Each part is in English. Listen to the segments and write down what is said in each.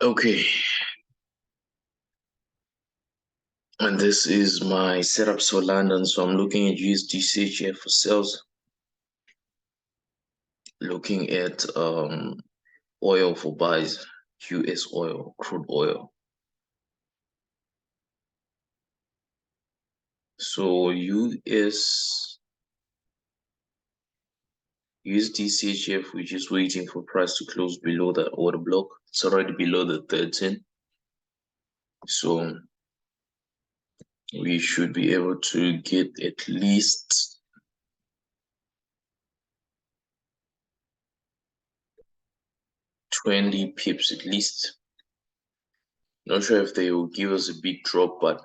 Okay, and this is my setup for London. So I'm looking at usdchf for sales, looking at oil for buys, US oil, crude oil. So USDCHF, which is waiting for price to close below the order block. It's already below the 13. So we should be able to get at least 20 pips at least. Not sure if they will give us a big drop, but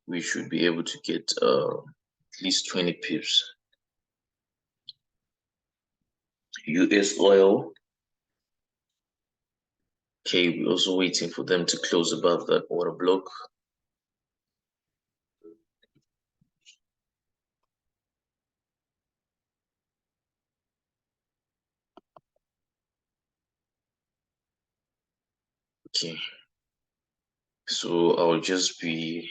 we should be able to get at least 20 pips. US oil. Okay, we're also waiting for them to close above that order block. Okay, so I'll just be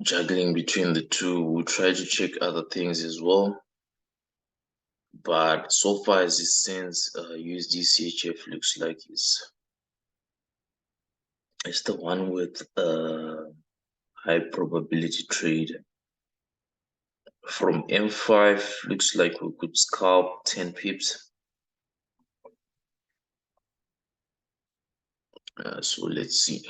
juggling between the two. We'll try to check other things as well. But so far as it stands, USDCHF looks like it's the one with high probability trade. From M5, looks like we could scalp 10 pips. So let's see.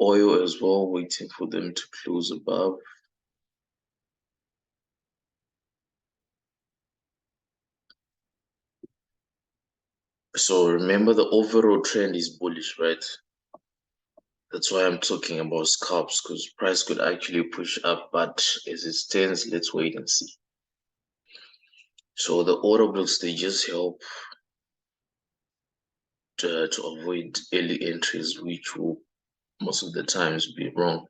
Oil as well, waiting for them to close above. So remember, the overall trend is bullish, right? That's why I'm talking about scalps, because price could actually push up, but as it stands, let's wait and see. So the order blocks, they just help to avoid early entries, which will most of the times be wrong.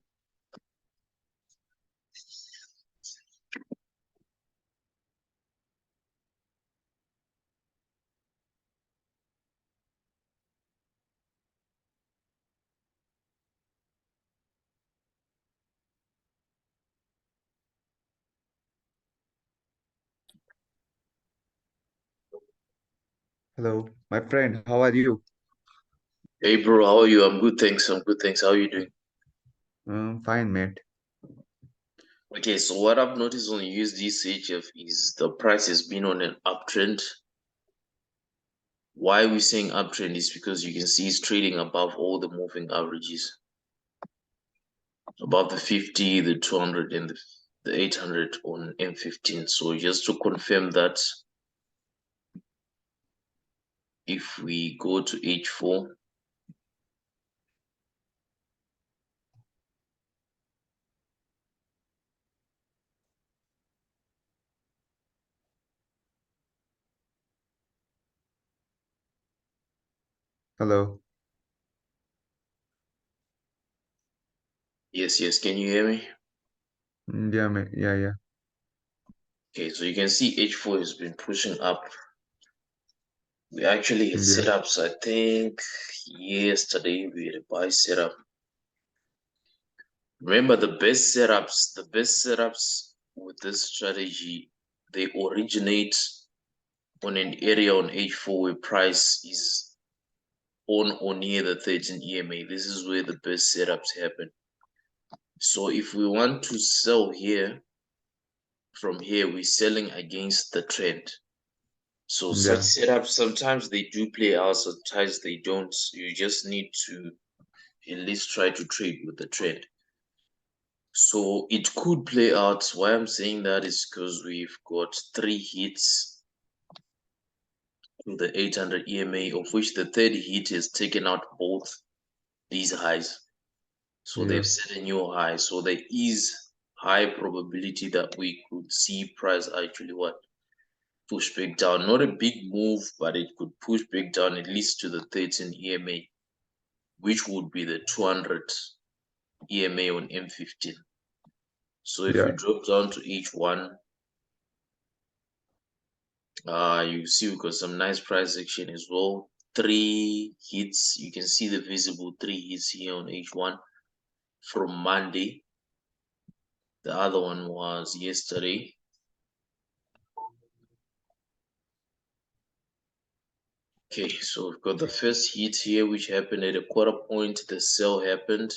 Hello, my friend. How are you? Hey bro, how are you? I'm good, thanks. I'm good, thanks. How are you doing? Fine, mate. Okay, so what I've noticed on USDCHF is the price has been on an uptrend. Why we're saying uptrend is because you can see it's trading above all the moving averages, above the 50, the 200, and the 800 on M15. So just to confirm that, if we go to H4, Hello. yes, can you hear me? Yeah, mate. Yeah, yeah. Okay, so you can see H4 has been pushing up. We actually had Yeah. setups, I think yesterday we had a buy setup. Remember, the best setups with this strategy, they originate on an area on H4 where price is on or near the 13 EMA. This is where the best setups happen. So if we want to sell here, from here, we're selling against the trend. So such Yeah. setups, sometimes they do play out, sometimes they don't. You just need to at least try to trade with the trend. So it could play out. Why I'm saying that is because we've got 3 hits to the 800 EMA, of which the third hit has taken out both these highs. So they've Yeah. set a new high. So there is high probability that we could see price actually push back down. Not a big move, but it could push back down at least to the 13 EMA, which would be the 200 EMA on M15. So if you Yeah. drop down to each one, you see we've got some nice price action as well. 3 hits. You can see the visible 3 hits here on each one from Monday. The other one was yesterday. Okay, so we've got the first hit here, which happened at a quarter point. The sell happened.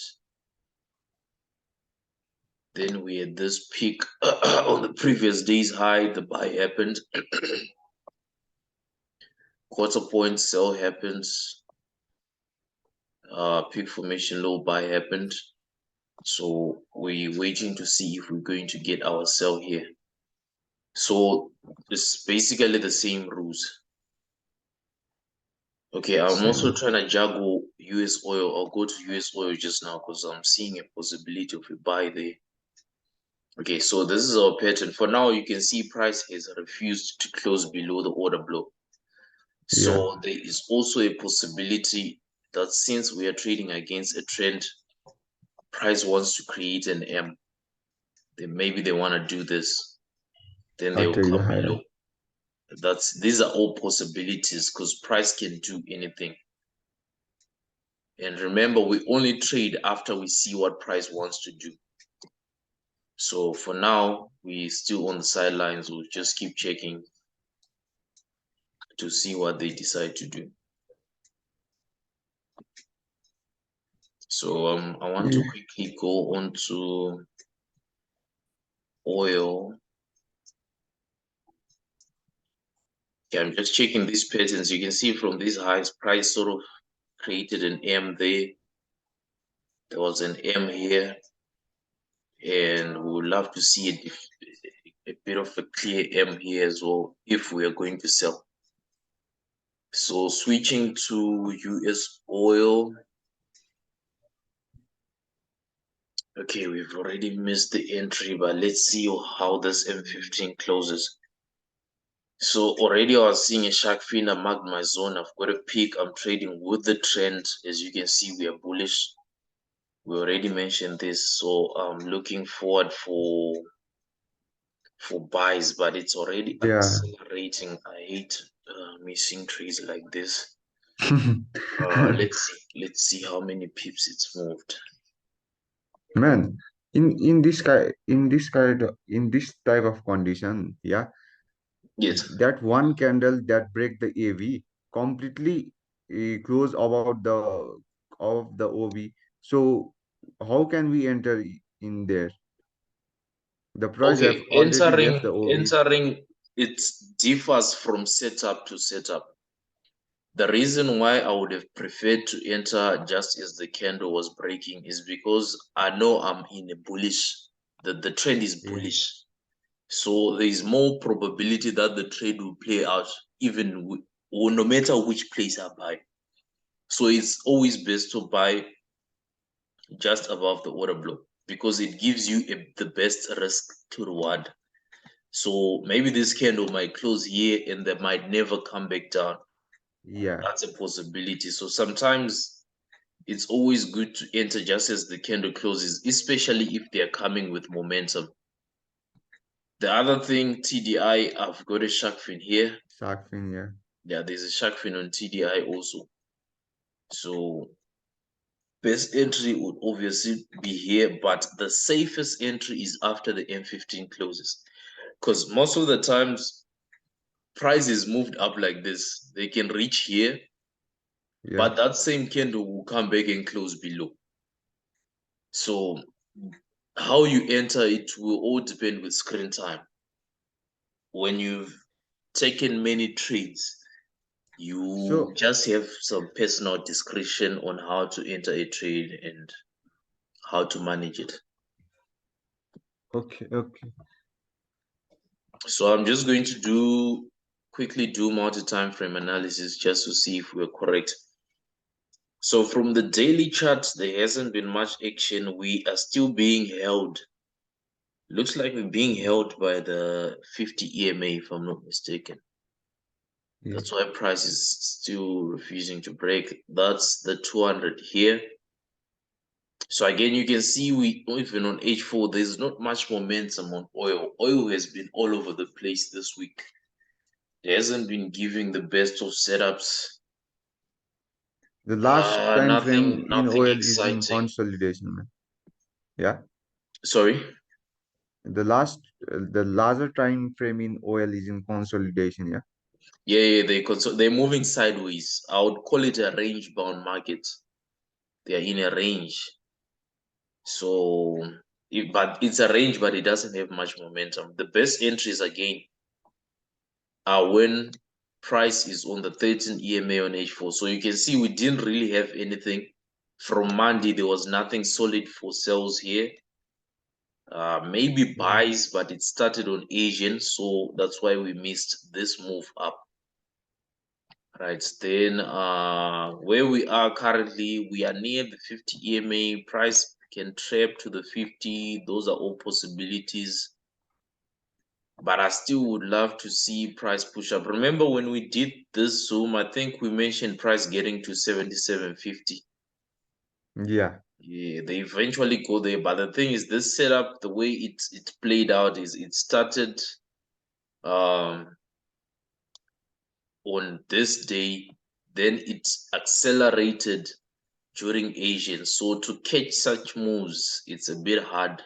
Then we had this peak on the previous day's high. The buy happened. Quarter point sell happens. Peak formation low buy happened. So we're waiting to see if we're going to get our sell here. So it's basically the same rules. Okay, I'm also Same. trying to juggle US oil. I'll go to US oil just now because I'm seeing a possibility of a buy there. Okay, so this is our pattern. For now, you can see price has refused to close below the order block. Yeah. So there is also a possibility that since we are trading against a trend, price wants to create an M. Then maybe they want to do this. Then they will After the come higher. below. These are all possibilities because price can do anything. And remember, we only trade after we see what price wants to do. So for now, we still on the sidelines. We'll just keep checking to see what they decide to do. So I want to Yeah. quickly go on to oil. Okay, I'm just checking these patterns. You can see from these highs, price sort of created an M there. There was an M here, and we would love to see a bit of a clear M here as well if we are going to sell. So switching to US oil. Okay, we've already missed the entry, but let's see how this M15 closes. So already I was seeing a shark fin. I marked my zone. I've got a peak. I'm trading with the trend. As you can see, we are bullish. We already mentioned this. So I'm looking forward for buys, but it's already Yeah. accelerating. I hate missing trades like this. Let's see how many pips it's moved. Man, in this type of condition, yeah, Yes. that one candle that break the AV completely close about the of the OV. So how can we enter in there? The price have Okay, already left the OV. entering it differs from setup to setup. The reason why I would have preferred to enter just as the candle was breaking is because I know I'm in a bullish, the trend is Yeah, bullish. So there is more probability that the trade will play out even or no matter which place I buy. So it's always best to buy just above the order block because it gives you the best risk to reward. So maybe this candle might close here and they might never come back down. yeah, That's a possibility. So sometimes it's always good to enter just as the candle closes, especially if they're coming with momentum. The other thing, TDI, I've got a shark fin here. shark fin, yeah, Yeah, there's a shark fin on TDI also. So best entry would obviously be here, but the safest entry is after the M15 closes. Because most of the times, prices moved up like this. They can reach here, yeah, but that same candle will come back and close below. So how you enter it will all depend with screen time. when you've taken many trades, you So just have some personal discretion on how to enter a trade and how to manage it. okay, okay. So I'm just going to quickly do multi-time frame analysis just to see if we're correct. So from the daily chart, there hasn't been much action. We are still being held. Looks like we're being held by the 50 EMA, if I'm not mistaken. Yeah. That's why price is still refusing to break. That's the 200 here. So again, you can see we even on H4, there's not much momentum on oil. Oil has been all over the place this week. It hasn't been giving the best of setups. The last time frame in Nothing oil is in exciting. consolidation, man. Yeah. Sorry. The larger time frame in oil is in consolidation. Yeah. Yeah, they're moving sideways. I would call it a range bound market. They are in a range. So, but it's a range, but it doesn't have much momentum. The best entries again are when price is on the 13 EMA on H4. So you can see we didn't really have anything. From Monday, there was nothing solid for sales here. Maybe Yeah. buys, but it started on Asian, so that's why we missed this move up. Right, then where we are currently, we are near the 50 EMA. Price can trap to the 50. Those are all possibilities. But I still would love to see price push up. Remember when we did this Zoom, I think we mentioned price getting to 77.50. Yeah. Yeah, they eventually go there. But the thing is, this setup, the way it played out is it started um on this day, then it accelerated during Asian. So to catch such moves, it's a bit hard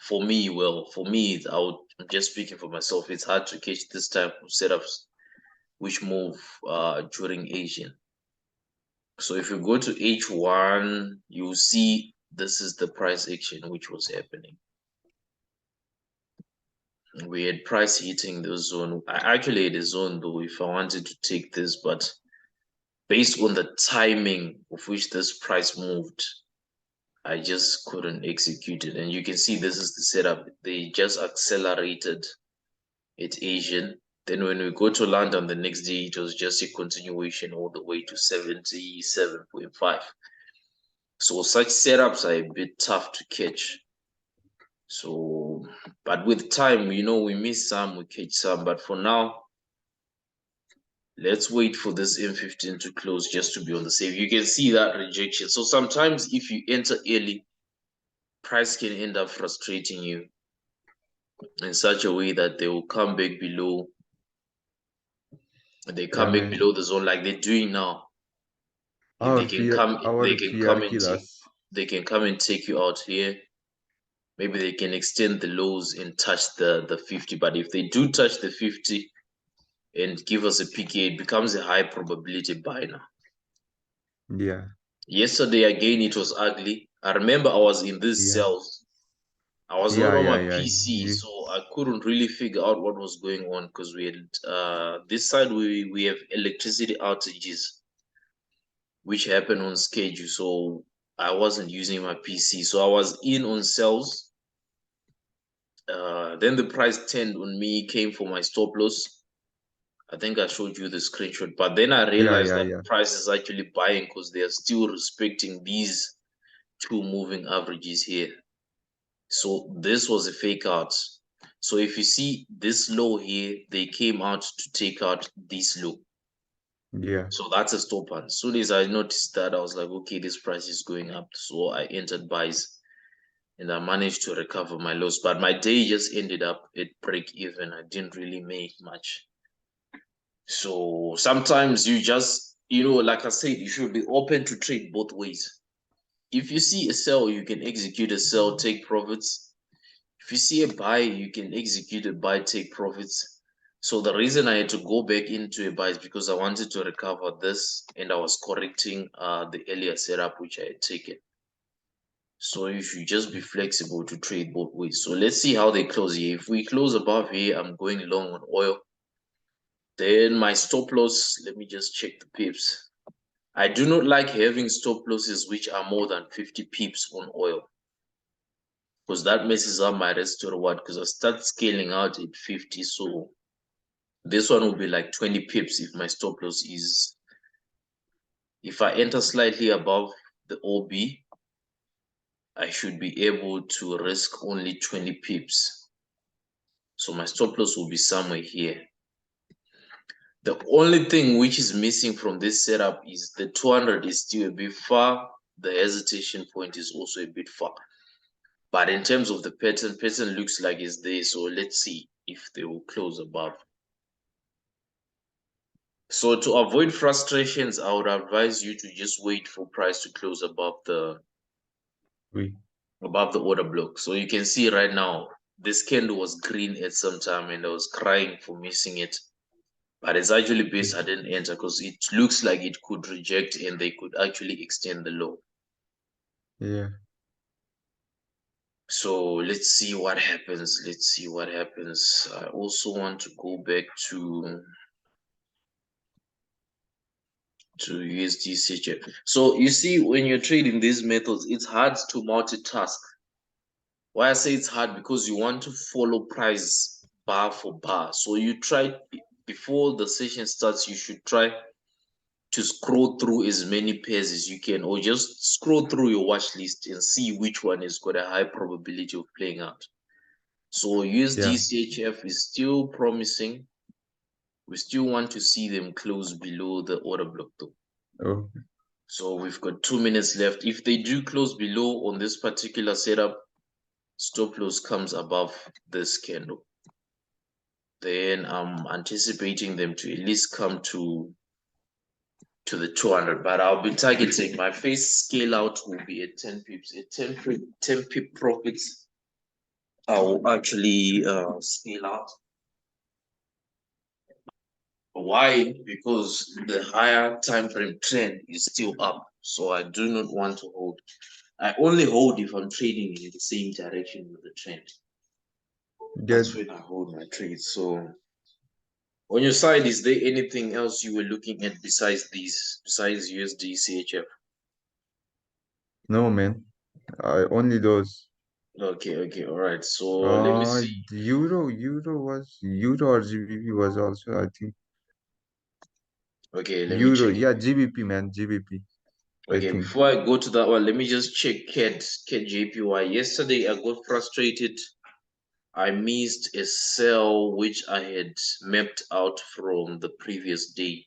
for me. Well, for me, I'm just speaking for myself. It's hard to catch this type of setups which move during Asian. So if you go to H1, you see this is the price action which was happening. We had price hitting the zone. I actually had a zone though if I wanted to take this, but based on the timing of which this price moved, I just couldn't execute it. And you can see this is the setup. They just accelerated it Asian. Then when we go to London the next day, it was just a continuation all the way to 77.5. So such setups are a bit tough to catch. So, but with time, we miss some, we catch some. But for now, let's wait for this M15 to close just to be on the safe. You can see that rejection. So sometimes if you enter early, price can end up frustrating you in such a way that they will come back below. They Yeah, come back man. below the zone like they're doing now. If they Our can fear come and kill take, us. they can come and take you out here. Maybe they can extend the lows and touch the 50. But if they do touch the 50 and give us a PK, it becomes a high probability buy now. Yeah. Yesterday again, it was ugly. I remember I was in these Yeah. cells. I was not Yeah. on Yeah. my Yeah. PC, You, so I couldn't really figure out what was going on because we had this side we have electricity outages which happen on schedule. So I wasn't using my PC, so I was in on cells. Then the price turned on me, came for my stop loss. I think I showed you the screenshot, but then I yeah. realized Yeah. that Yeah. price is actually buying because they are still respecting these two moving averages here. So this was a fake out. So if you see this low here, they came out to take out this low. Yeah. So that's a stop. And as soon as I noticed that, I was like, okay, this price is going up. So I entered buys and I managed to recover my loss. But my day just ended up at break even. I didn't really make much. So sometimes you just, like I said, you should be open to trade both ways. If you see a sell, you can execute a sell, take profits. If you see a buy, you can execute a buy, take profits. So the reason I had to go back into a buy is because I wanted to recover this and I was correcting the earlier setup which I had taken. So you should just be flexible to trade both ways. So let's see how they close here. If we close above here, I'm going long on oil. Then my stop loss, let me just check the pips. I do not like having stop losses which are more than 50 pips on oil, because that messes up my risk to reward, because I start scaling out at 50. So this one will be like 20 pips if my stop loss is, if I enter slightly above the OB, I should be able to risk only 20 pips. So my stop loss will be somewhere here. The only thing which is missing from this setup is the 200 is still a bit far. The hesitation point is also a bit far. But in terms of the pattern looks like it's there. So let's see if they will close above. So to avoid frustrations, I would advise you to just wait for price to close above the order block. So you can see right now, this candle was green at some time and I was crying for missing it. But it's actually best I didn't enter, because it looks like it could reject and they could actually extend the low. Yeah. So let's see what happens. Let's see what happens. I also want to go back to usdchf. So you see, when you're trading these methods, it's hard to multitask. Why I say it's hard, because you want to follow price bar for bar. So you try, before the session starts, you should try to scroll through as many pairs as you can, or just scroll through your watch list and see which one has got a high probability of playing out. So usdchf is still promising. We still want to see them close below the order block though. Oh. So we've got 2 minutes left. If they do close below on this particular setup, stop loss comes above this candle. Then I'm anticipating them to at least come to the 200, but I'll be targeting my face scale out will be at 10 pips. At 10 pip profits, I will actually scale out. Why? Because the higher time frame trend is still up, so I do not want to hold. I only hold if I'm trading in the same direction with the trend. That's when I hold my trades. So on your side, is there anything else you were looking at besides these, besides USD CHF? No, man. Only those. Okay, all right. So let me see. The Euro or GBP was also, I think. Okay, let me Euro, check. yeah, GBP, man, GBP, I Okay, think. before I go to that one, let me just check CAD JPY. Yesterday, I got frustrated. I missed a sell which I had mapped out from the previous day.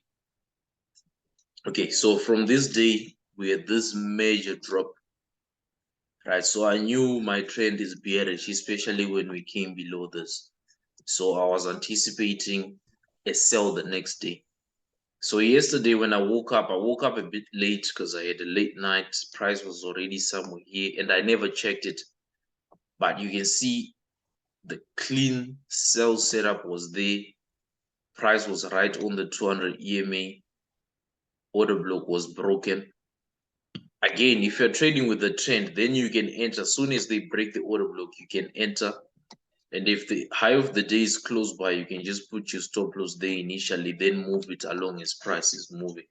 Okay, so from this day, we had this major drop, right? So I knew my trend is bearish, especially when we came below this. So I was anticipating a sell the next day. So yesterday when I woke up a bit late because I had a late night. Price was already somewhere here and I never checked it. But you can see the clean sell setup was there. Price was right on the 200 EMA. Order block was broken. Again, if you're trading with the trend, then you can enter. As soon as they break the order block, you can enter. And if the high of the day is close by, you can just put your stop loss there initially, then move it along as price is moving.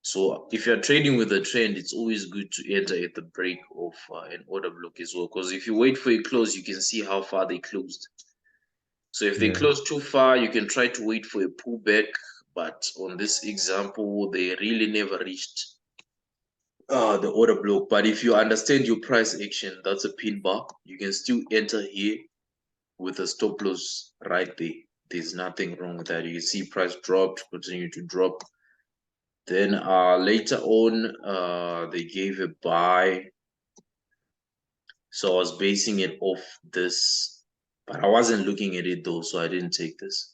So if you're trading with a trend, it's always good to enter at the break of an order block as well. Because if you wait for a close, you can see how far they closed. So if they close too far, you can try to wait for a pullback. But on this example, they really never reached the order block. But if you understand your price action, that's a pin bar. You can still enter here with a stop loss right there. There's nothing wrong with that. You can see price dropped, continue to drop. Then later on, they gave a buy. So I was basing it off this, but I wasn't looking at it though, so I didn't take this.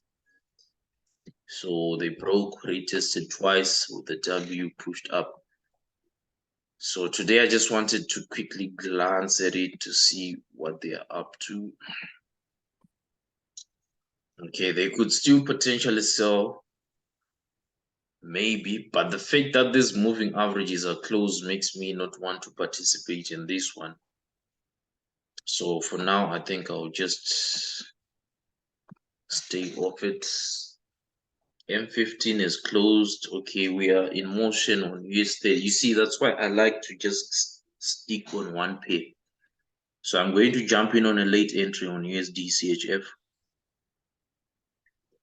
So they broke, retested twice with the W pushed up. So today I just wanted to quickly glance at it to see what they are up to. Okay, they could still potentially sell Maybe, but the fact that these moving averages are close makes me not want to participate in this one. So for now, I think I'll just stay off it. M15 is closed. Okay, we are in motion on USD. You see, that's why I like to just stick on one pair. So I'm going to jump in on a late entry on USDCHF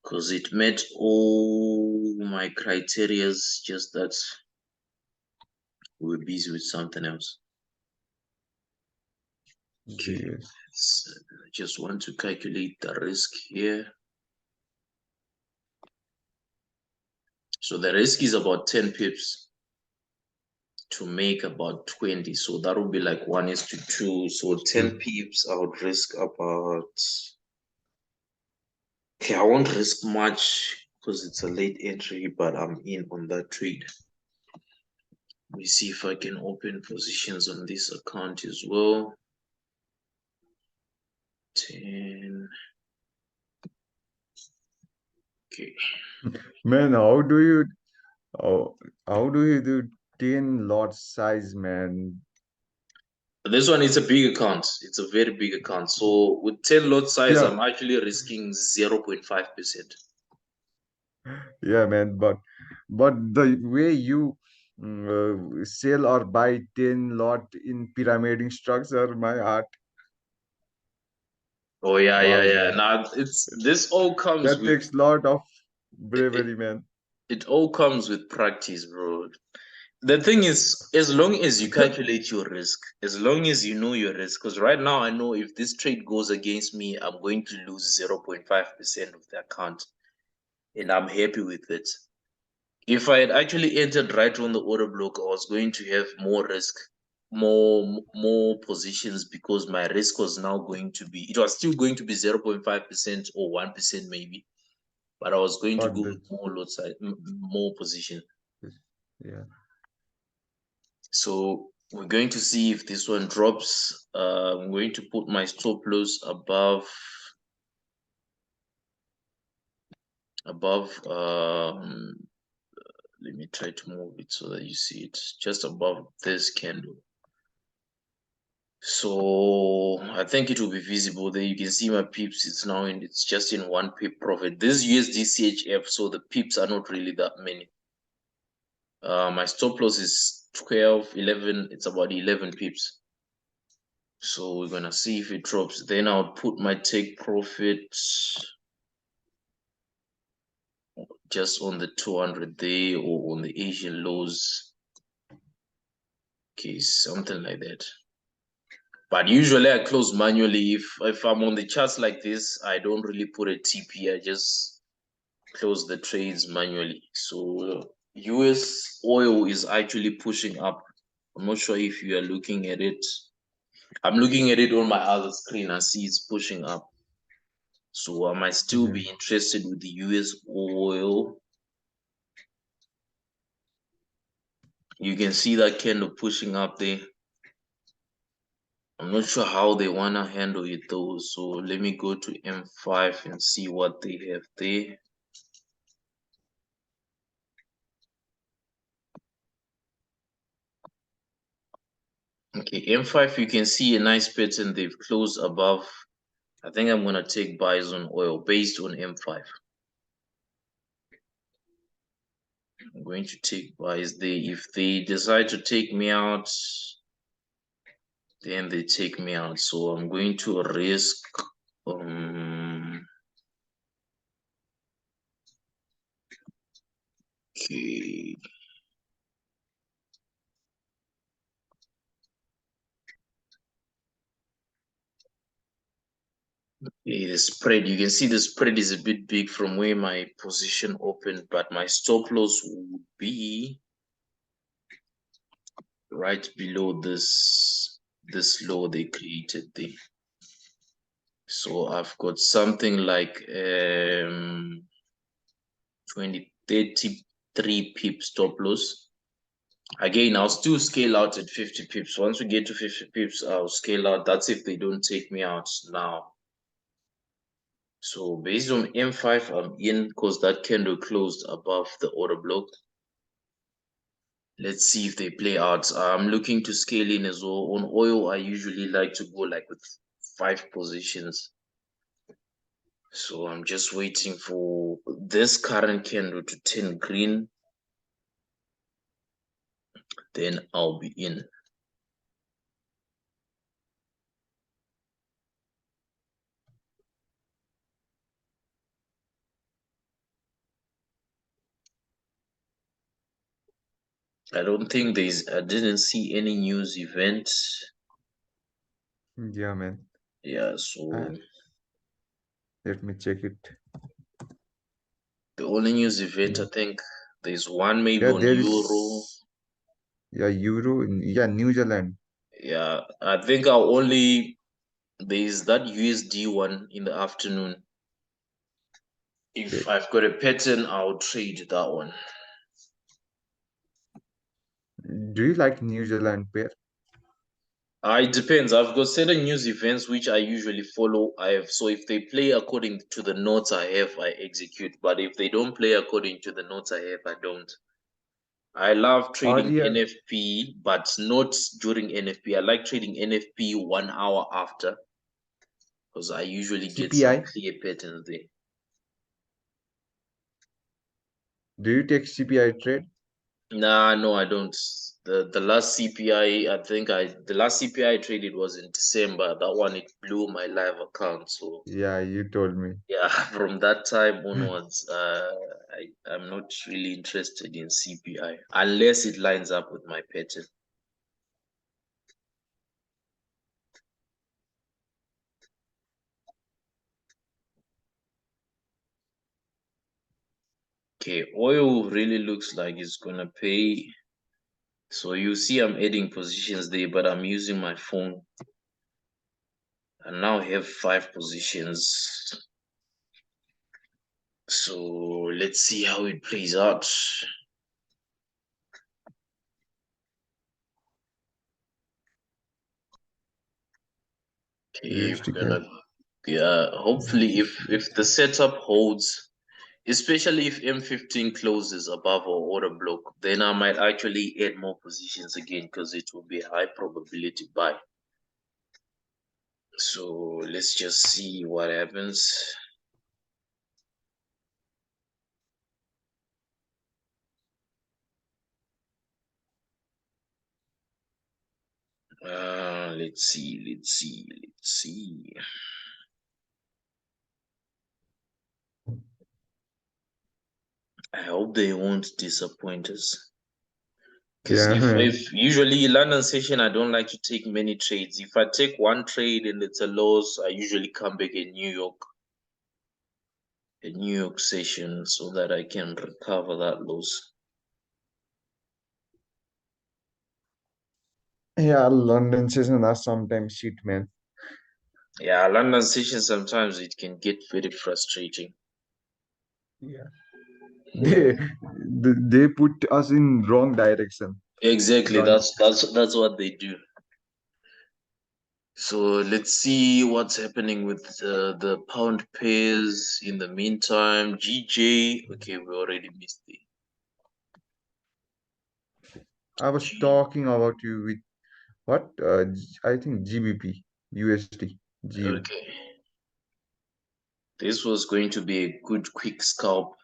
because it met all my criterias, just that we were busy with something else. Okay, Yes. so I just want to calculate the risk here. So the risk is about 10 pips to make about 20. So that would be like 1:2. So 10 pips, I would risk about. Okay, I won't risk much because it's a late entry, but I'm in on that trade. Let me see if I can open positions on this account as well. 10. Okay. Man, how do you do 10 lot size, man? This one is a big account. It's a very big account. So with 10 lot size, Yeah, I'm actually risking 0.5%. yeah, man. But the way you sell or buy 10 lot in pyramiding structure, my heart. Oh yeah, yeah, Wow, yeah. man. Now it's this all comes That with takes lot of it, it, bravery, man. it all comes with practice, bro. The thing is, as long as you calculate your risk, as long as you know your risk, because right now I know if this trade goes against me, I'm going to lose 0.5% of the account, and I'm happy with it. If I had actually entered right on the order block, I was going to have more risk, more positions because my risk was now going to be, it was still going to be 0.5% or 1% maybe, but I was going to But go with that's more lot size, more position. yeah. So we're going to see if this one drops. I'm going to put my stop loss above. Let me try to move it so that you see it just above this candle. So I think it will be visible there. You can see my pips. It's now in. It's just in one pip profit. This USDCHF, so the pips are not really that many. My stop loss is 12, 11. It's about 11 pips. So we're gonna see if it drops. Then I'll put my take profit just on the 200 day or on the Asian lows. Okay, something like that. But usually I close manually. If I'm on the charts like this, I don't really put a TP. I just close the trades manually. So US oil is actually pushing up. I'm not sure if you are looking at it. I'm looking at it on my other screen. I see it's pushing up. So I might still Yeah. be interested with the US oil. You can see that candle pushing up there. I'm not sure how they want to handle it though. So let me go to M5 and see what they have there. Okay, M5, you can see a nice pattern. They've closed above. I think I'm going to take buys on oil based on M5. I'm going to take buys there. If they decide to take me out, then they take me out. So I'm going to risk okay. The spread, you can see the spread is a bit big from where my position opened, but my stop loss would be right below this low they created there. So I've got something like 33 pip stop loss. Again, I'll still scale out at 50 pips. Once we get to 50 pips, I'll scale out. That's if they don't take me out now. So based on M5, I'm in because that candle closed above the order block. Let's see if they play out. I'm looking to scale in as well. On oil, I usually like to go like with 5 positions. So I'm just waiting for this current candle to turn green. Then I'll be in. I don't think I didn't see any news event. Yeah, man. Yeah, Uh, so let me check it. the only news event I Mm. think there's one maybe Yeah, on there Euro. is. Yeah, Euro. Yeah, New Zealand. Yeah, I think I'll only there's that USD one in the afternoon. If Okay. I've got a pattern, I'll trade that one. Do you like New Zealand pair? It depends. I've got certain news events which I usually follow. So if they play according to the notes I have, I execute. But if they don't play according to the notes I have, I don't. I love trading Earlier, NFP, but not during NFP. I like trading NFP 1 hour after because I usually get some CPI. clear patterns there. Do you take CPI trade? Nah, no, I don't. The last CPI, the last CPI I traded was in December. That one it blew my live account. So Yeah, you told me. yeah, from that time onwards, I'm not really interested in CPI unless it lines up with my pattern. Okay, oil really looks like it's gonna pay. So you see I'm adding positions there, but I'm using my phone. I now have 5 positions. So let's see how it plays out. Okay, USD we're can. gonna yeah, hopefully if the setup holds, especially if M15 closes above our order block, then I might actually add more positions again because it will be a high probability buy. So let's just see what happens. Let's see. I hope they won't disappoint us. Because Yeah, man. if usually London session, I don't like to take many trades. If I take one trade and it's a loss, I usually come back in a New York session, so that I can recover that loss. Yeah, London season are sometimes shit, man. Yeah, London session sometimes it can get very frustrating. Yeah. They they put us in wrong direction. Exactly, Don't. that's what they do. So let's see what's happening with the pound pairs in the meantime. GJ, okay, we already missed the I was G. talking about you with what? I think GBP, USD, GU. Okay, this was going to be a good quick scalp.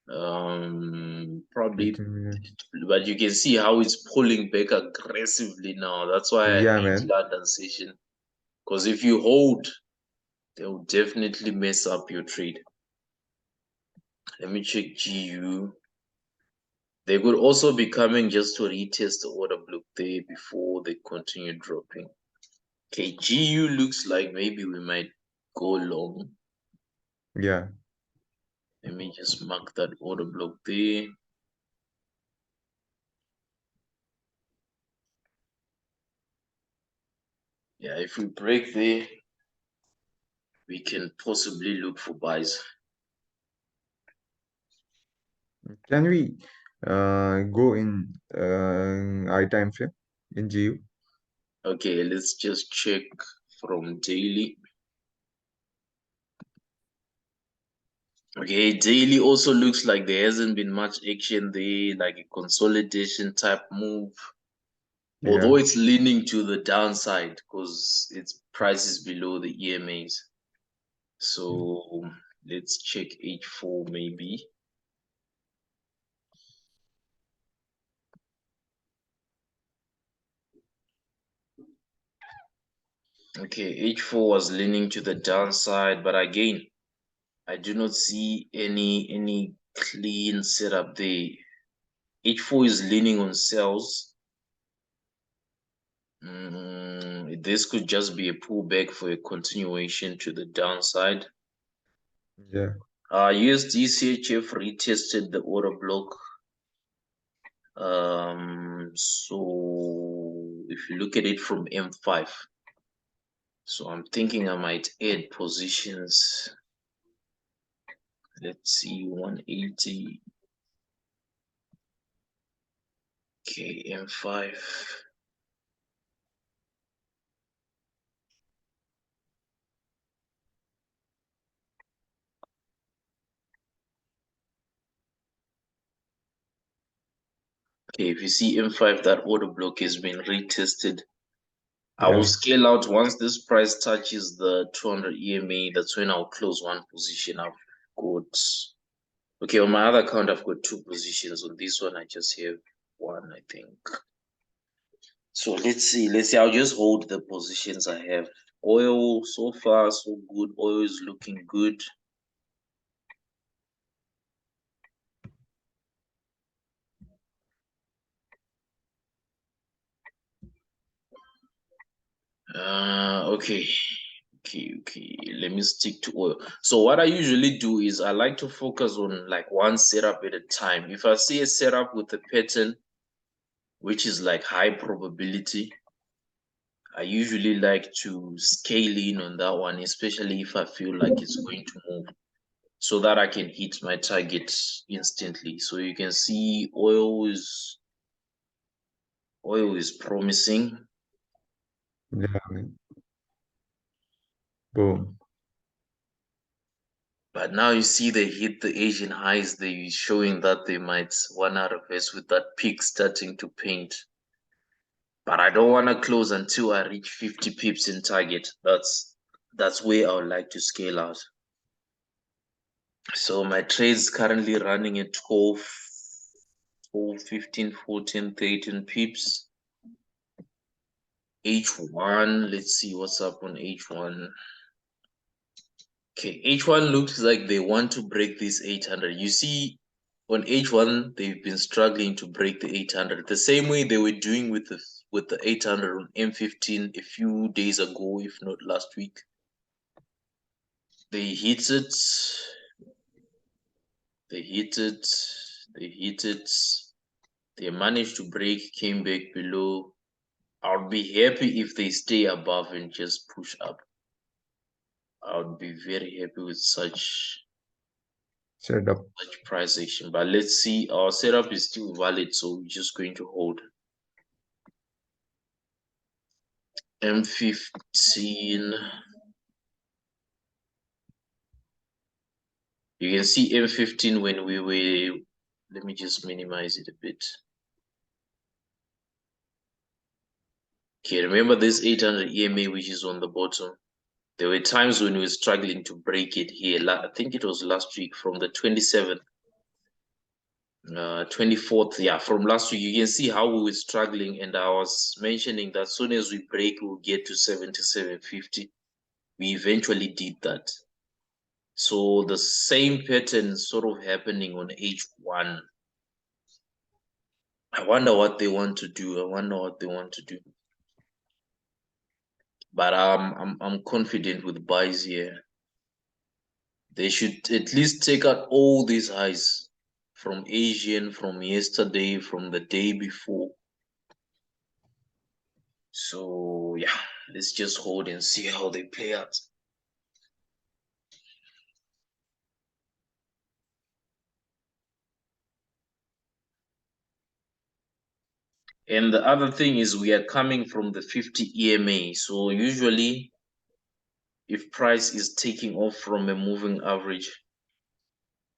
Probably, 15 minutes. but you can see how it's pulling back aggressively now. That's why I Yeah, hate man. London session. Because if you hold, they'll definitely mess up your trade. Let me check GU. They could also be coming just to retest the order block there before they continue dropping. Okay, GU looks like maybe we might go long. Yeah. Let me just mark that order block there. Yeah, if we break there, we can possibly look for buys. Can we go in I time frame in GU? Okay, let's just check from daily. Okay, daily also looks like there hasn't been much action there, like a consolidation type move. Yeah. Although it's leaning to the downside because its price is below the EMAs. So let's check H4 maybe. Okay, H4 was leaning to the downside, but again, I do not see any clean setup there. H4 is leaning on sells. This could just be a pullback for a continuation to the downside. Yeah. USDCHF retested the order block. So if you look at it from M5, so I'm thinking I might add positions. Let's see, 180. Okay, M5. Okay, if you see M5, that order block has been retested. I will Yeah. scale out once this price touches the 200 EMA. That's when I'll close one position. I've got, okay, on my other account, I've got two positions. On this one, I just have one, I think. So let's see. I'll just hold the positions I have. Oil, so far, so good. Oil is looking good. Okay. Okay. Let me stick to oil. So what I usually do is I like to focus on like one setup at a time. If I see a setup with a pattern, which is like high probability, I usually like to scale in on that one, especially if I feel like it's going to move, so that I can hit my target instantly. So you can see oil is promising. Yeah. Boom. But now you see they hit the Asian highs, they showing that they might wanna reverse with that peak starting to paint. But I don't wanna close until I reach 50 pips in target. That's where I would like to scale out. So my trade's currently running at 12, 15, 14, 13 pips. H1, let's see what's up on H1. Okay, H1 looks like they want to break this 800. You see, on H1, they've been struggling to break the 800. The same way they were doing with the 800 on M15 a few days ago, if not last week. They hit it. They hit it. They hit it. They managed to break, came back below. I'll be happy if they stay above and just push up. I would be very happy with such Setup. price action. But let's see, our setup is still valid, so we're just going to hold. M15. You can see M15 when we were. Let me just minimize it a bit. Okay, remember this 800 EMA which is on the bottom? There were times when we were struggling to break it here. I think it was last week from the 27th. 24th, yeah, from last week. You can see how we were struggling, and I was mentioning that as soon as we break, we'll get to 77.50. We eventually did that. So the same pattern sort of happening on H1. I wonder what they want to do. But I'm confident with buys here. They should at least take out all these highs from Asian, from yesterday, from the day before. So yeah, let's just hold and see how they play out. And the other thing is we are coming from the 50 EMA. So usually if price is taking off from a moving average,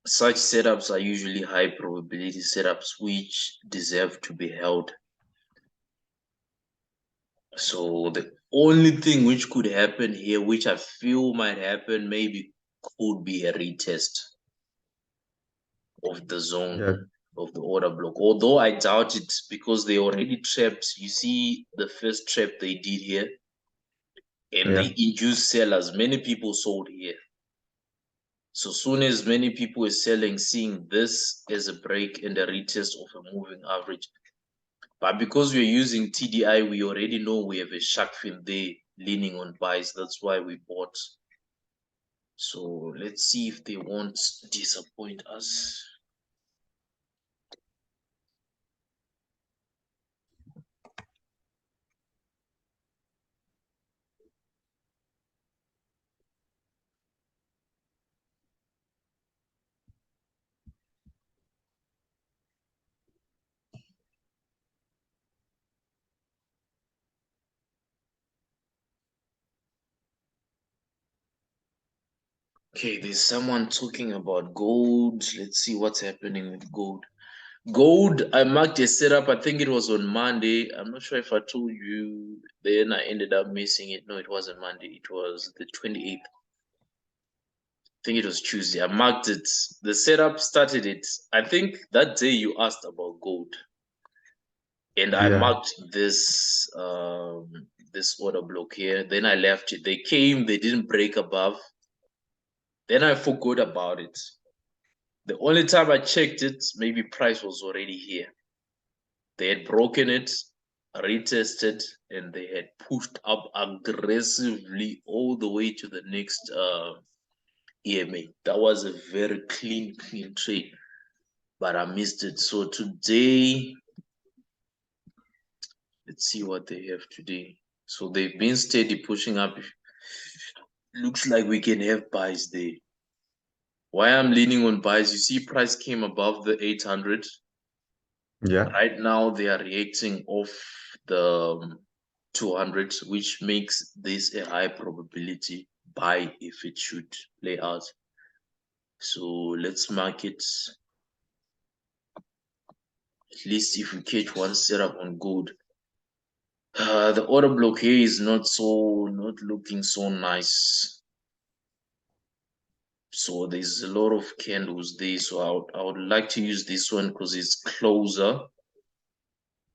Such setups are usually high probability setups which deserve to be held. So the only thing which could happen here, which I feel might happen, maybe could be a retest of the zone Yeah, of the order block. Although I doubt it because they already trapped. You see the first trap they did here, and yeah, they induced sellers. Many people sold here. So soon as many people are selling, seeing this as a break and a retest of a moving average. But because we're using TDI, we already know we have a shark fin there leaning on buys. That's why we bought. So let's see if they won't disappoint us. Okay, there's someone talking about gold. Let's see what's happening with gold. Gold, I marked a setup. I think it was on Monday. I'm not sure if I told you. Then I ended up missing it. No, it wasn't Monday. It was the 28th. I think it was Tuesday. I marked it. The setup started it. I think that day you asked about gold, and I yeah. marked this order block here. Then I left it. They came. They didn't break above. Then I forgot about it. The only time I checked it, maybe price was already here. They had broken it, retested, and they had pushed up aggressively all the way to the next EMA. That was a very clean trade, but I missed it. So today, let's see what they have today. So they've been steady pushing up. Looks like we can have buys there. Why I'm leaning on buys, you see price came above the 800. Yeah. Right now they are reacting off the 200, which makes this a high probability buy if it should play out. So let's mark it. At least if we catch one setup on gold. The order block here is not looking so nice. So there's a lot of candles there. So I would like to use this one because it's closer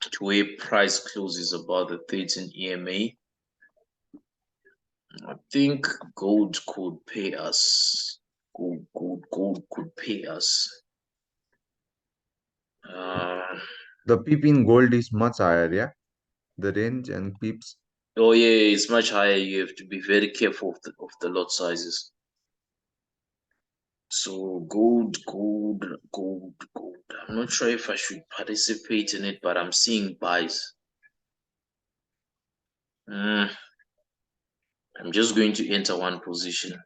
to where price closes about the 13 EMA. I think gold could pay us. Gold could pay us. Uh, The peep in gold is much higher, yeah. The range and peeps. oh yeah, it's much higher. You have to be very careful of the lot sizes. So gold. I'm not sure if I should participate in it, but I'm seeing buys. I'm just going to enter one position.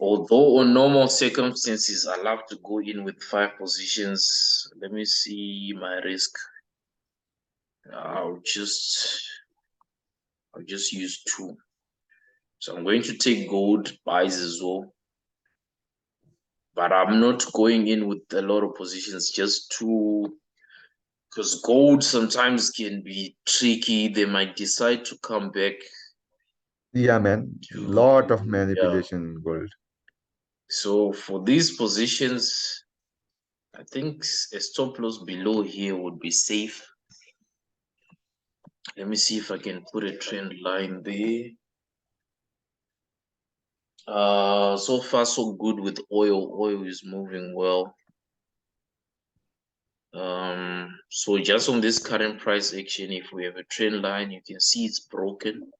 Although on normal circumstances, I love to go in with 5 positions. Let me see my risk. I'll just use 2. So I'm going to take gold buys as well. But I'm not going in with a lot of positions, just 2, because gold sometimes can be tricky. They might decide to come back Yeah, man. to, Lot of yeah. manipulation in gold. So for these positions, I think a stop loss below here would be safe. Let me see if I can put a trend line there. So far so good with oil. Oil is moving well. So just on this current price action, if we have a trend line, you can see it's broken.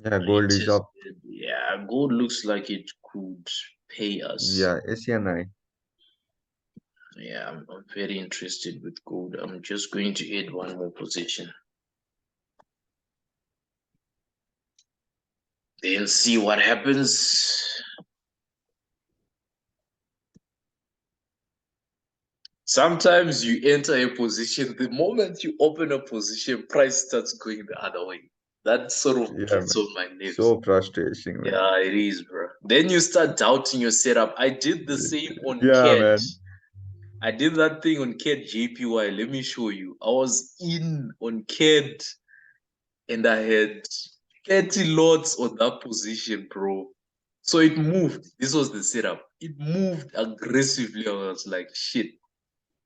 Yeah, gold is up. Yeah, gold looks like it could pay us. Yeah, ACNI. Yeah, I'm very interested with gold. I'm just going to add one more position. Then see what happens. Sometimes you enter a position, the moment you open a position, price starts going the other way. That sort of Yeah, gets man. on my nerves. So frustrating, man. Yeah, it is, bro. Then you start doubting your setup. I did the same on Yeah, CAD. man. I did that thing on CAD JPY. Let me show you. I was in on CAD and I had 30 lots on that position, bro. So it moved. This was the setup. It moved aggressively. I was like, shit,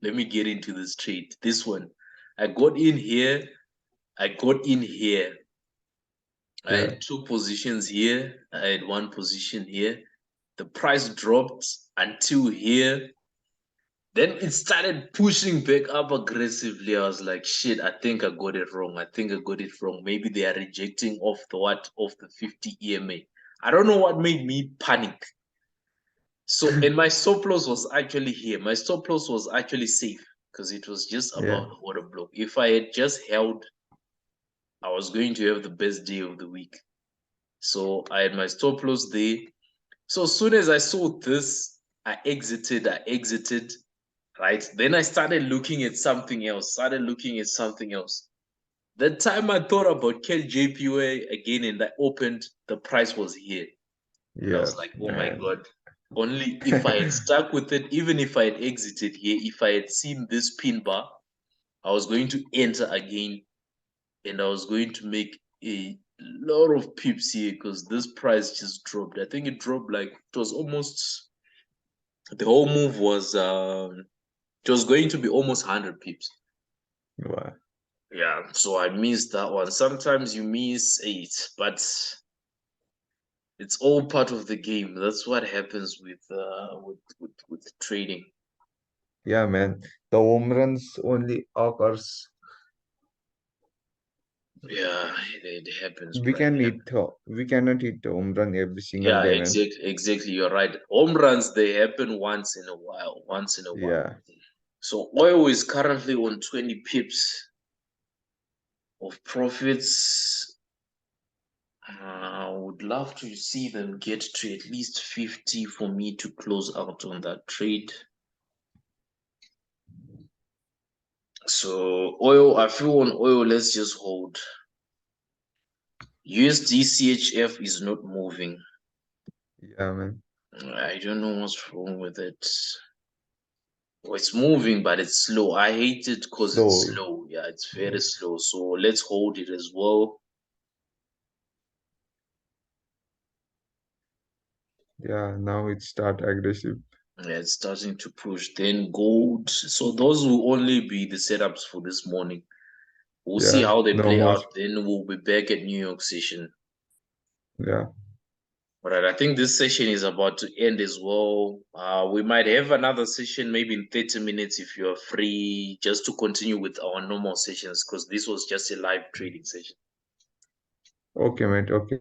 let me get into this trade. This one. I got in here. I got in here. I Yeah, had two positions here. I had one position here. The price dropped until here. Then it started pushing back up aggressively. I was like, shit, I think I got it wrong. I think I got it wrong. Maybe they are rejecting off the what? Off the 50 EMA. I don't know what made me panic. So, and my stop loss was actually here. My stop loss was actually safe because it was just yeah, about the order block. If I had just held, I was going to have the best day of the week. So I had my stop loss there. So as soon as I saw this, I exited. Right. Then I started looking at something else. The time I thought about KJPUA again and I opened, the price was here. And I yeah, was like, oh my man. God. Only if I had stuck with it, even if I had exited here, if I had seen this pin bar, I was going to enter again and I was going to make a lot of pips here because this price just dropped. I think it dropped like it was almost the whole move was it was going to be almost 100 pips. Wow. Yeah, so I missed that one. Sometimes you miss eight, but it's all part of the game. That's what happens with trading. Yeah, man. The home runs only occurs. Yeah, it happens, We bro. It can hit. happens. We cannot hit the home run every single Yeah, day, man. exactly. You're right. Home runs they happen once in a while. Yeah, So oil is currently on 20 pips of profits. I would love to see them get to at least 50 for me to close out on that trade. So oil, I feel on oil, let's just hold. USDCHF is not moving. yeah, man. I don't know what's wrong with it. Oh, it's moving, but it's slow. I hate it because it's Slow. slow. Yeah, it's very slow. So let's hold it as well. Yeah, now it start aggressive. Yeah, it's starting to push. Then gold. So those will only be the setups for this morning. We'll see Yeah, how they no play more. out. Then we'll be back at New York session. Yeah. All right, I think this session is about to end as well. We might have another session maybe in 30 minutes if you're free, just to continue with our normal sessions because this was just a live trading session. Okay, mate. Okay.